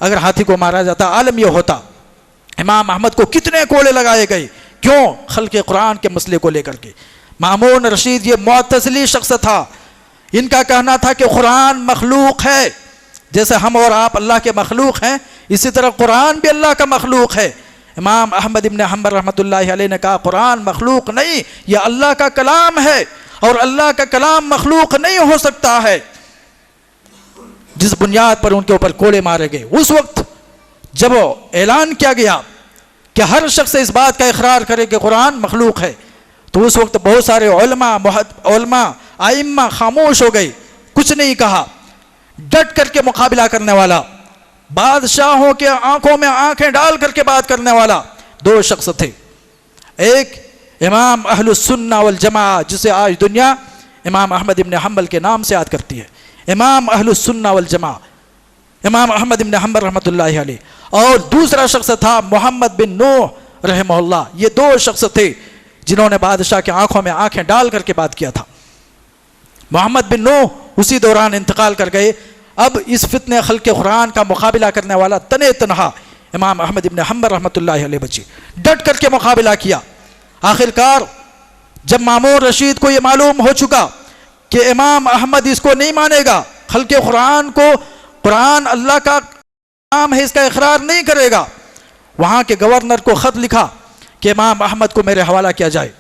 اگر ہاتھی کو مارا جاتا، عالم یہ ہوتا۔ امام احمد کو کتنے کوڑے لگائے گئے، کیوں؟ خلق قرآن کے مسئلے کو لے کر کے۔ مامون رشید یہ معتزلی شخص تھا، ان کا کہنا تھا کہ قرآن مخلوق ہے، جیسے ہم اور آپ اللہ کے مخلوق ہیں اسی طرح قرآن بھی اللہ کا مخلوق ہے۔ امام احمد ابن حنبل رحمۃ اللہ علیہ نے کہا قرآن مخلوق نہیں، یہ اللہ کا کلام ہے، اور اللہ کا کلام مخلوق نہیں ہو سکتا ہے۔ جس بنیاد پر ان کے اوپر کوڑے مارے گئے، اس وقت جب اعلان کیا گیا کہ ہر شخص اس بات کا اقرار کرے کہ قرآن مخلوق ہے، تو اس وقت بہت سارے علماء ائمہ خاموش ہو گئے، کچھ نہیں کہا۔ ڈٹ کر کے مقابلہ کرنے والا، بادشاہوں کے آنکھوں میں آنکھیں ڈال کر کے بات کرنے والا دو شخص تھے۔ ایک امام اہل السنہ والجماعہ، جسے آج دنیا امام احمد ابن حنبل کے نام سے یاد کرتی ہے، امام اہل السنہ والجماعہ امام احمد ابن حنبل رحمۃ اللہ علیہ، اور دوسرا شخص تھا محمد بن نوح رحمہ اللہ۔ یہ دو شخص تھے جنہوں نے بادشاہ کے آنکھوں میں آنکھیں ڈال کر کے بات کیا تھا۔ محمد بن نوح اسی دوران انتقال کر گئے۔ اب اس فتنہ خلق قرآن کا مقابلہ کرنے والا تنے تنہا امام احمد ابن حنبل رحمۃ اللہ علیہ بچے، ڈٹ کر کے مقابلہ کیا۔ آخرکار جب مامون رشید کو یہ معلوم ہو چکا کہ امام احمد اس کو نہیں مانے گا، خلق قرآن کو، قرآن اللہ کا کلام ہے، اس کا اقرار نہیں کرے گا، وہاں کے گورنر کو خط لکھا کہ امام احمد کو میرے حوالہ کیا جائے،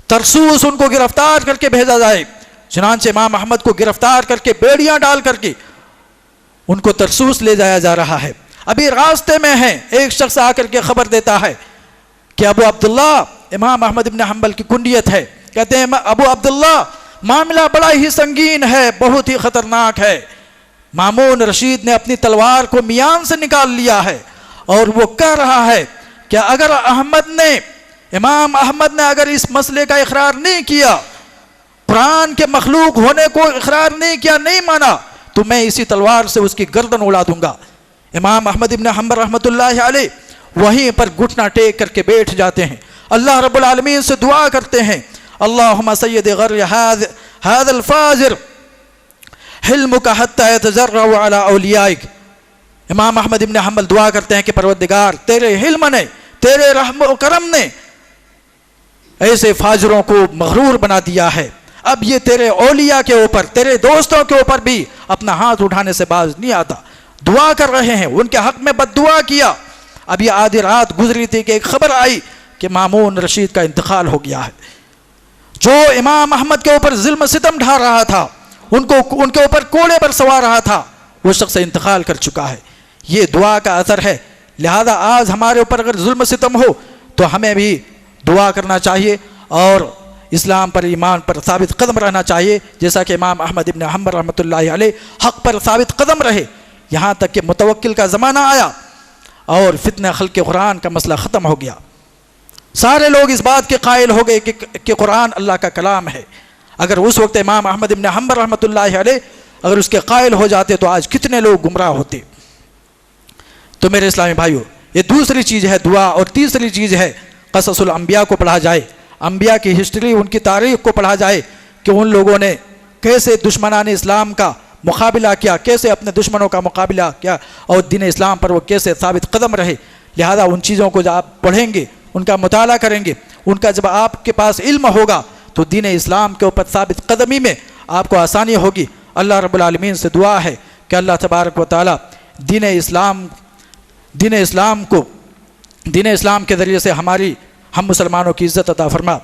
ترسوس ان کو گرفتار کر کے بھیجا جائے۔ چنانچہ امام احمد کو گرفتار کر کے بیڑیاں ڈال کر کے ان کو ترسوس لے جایا جا رہا ہے۔ ابھی راستے میں ہیں، ایک شخص آ کر کے خبر دیتا ہے کہ ابو عبداللہ، امام احمد ابن حنبل کی کنیت ہے، کہتے ہیں ابو عبداللہ معاملہ بڑا ہی سنگین ہے، بہت ہی خطرناک ہے۔ مامون رشید نے اپنی تلوار کو میان سے نکال لیا ہے اور وہ کہہ رہا ہے کہ اگر امام احمد نے اگر اس مسئلے کا اقرار نہیں کیا، قرآن کے مخلوق ہونے کو اقرار نہیں کیا، نہیں مانا، تو میں اسی تلوار سے اس کی گردن اڑا دوں گا۔ امام احمد ابن حنبل رحمۃ اللہ علیہ وہیں پر گھٹنا ٹیک کر کے بیٹھ جاتے ہیں، اللہ رب العالمین سے دعا کرتے ہیں، اللہم سید غر هذا الفاجر حلمک حتی یتجرع علی اولیائک۔ امام احمد ابن حنبل دعا کرتے ہیں کہ پروردگار تیرے حلم نے، تیرے رحم و کرم نے ایسے فاجروں کو مغرور بنا دیا ہے، اب یہ تیرے اولیاء کے اوپر، تیرے دوستوں کے اوپر بھی اپنا ہاتھ اٹھانے سے باز نہیں آتا۔ دعا کر رہے ہیں، ان کے حق میں بد دعا کیا۔ اب یہ آدھی رات گزری تھی کہ ایک خبر آئی کہ مامون رشید کا انتقال ہو گیا ہے۔ جو امام احمد کے اوپر ظلم ستم ڈھا رہا تھا، ان کے اوپر کوڑے پر سوار رہا تھا، وہ شخص انتقال کر چکا ہے۔ یہ دعا کا اثر ہے، لہذا آج ہمارے اوپر اگر ظلم ستم ہو تو ہمیں بھی دعا کرنا چاہیے اور اسلام پر، ایمان پر ثابت قدم رہنا چاہیے، جیسا کہ امام احمد ابن حنبل رحمۃ اللہ علیہ حق پر ثابت قدم رہے، یہاں تک کہ متوکل کا زمانہ آیا اور فتنہ خلق قرآن کا مسئلہ ختم ہو گیا۔ سارے لوگ اس بات کے قائل ہو گئے کہ قرآن اللہ کا کلام ہے۔ اگر اس وقت امام احمد ابن حنبل رحمۃ اللہ علیہ اگر اس کے قائل ہو جاتے تو آج کتنے لوگ گمراہ ہوتے۔ تو میرے اسلامی بھائیوں، یہ دوسری چیز ہے دعا، اور تیسری چیز ہے قصص الانبیاء کو پڑھا جائے، انبیاء کی ہسٹری، ان کی تاریخ کو پڑھا جائے کہ ان لوگوں نے کیسے دشمنان اسلام کا مقابلہ کیا، کیسے اپنے دشمنوں کا مقابلہ کیا، اور دین اسلام پر وہ کیسے ثابت قدم رہے۔ لہذا ان چیزوں کو جب آپ پڑھیں گے ان کا مطالعہ کریں گے، ان کا جب آپ کے پاس علم ہوگا تو دین اسلام کے اوپر ثابت قدمی میں آپ کو آسانی ہوگی۔ اللہ رب العالمین سے دعا ہے کہ اللہ تبارک و تعالی دین اسلام کے ذریعے سے ہم مسلمانوں کی عزت عطا فرما۔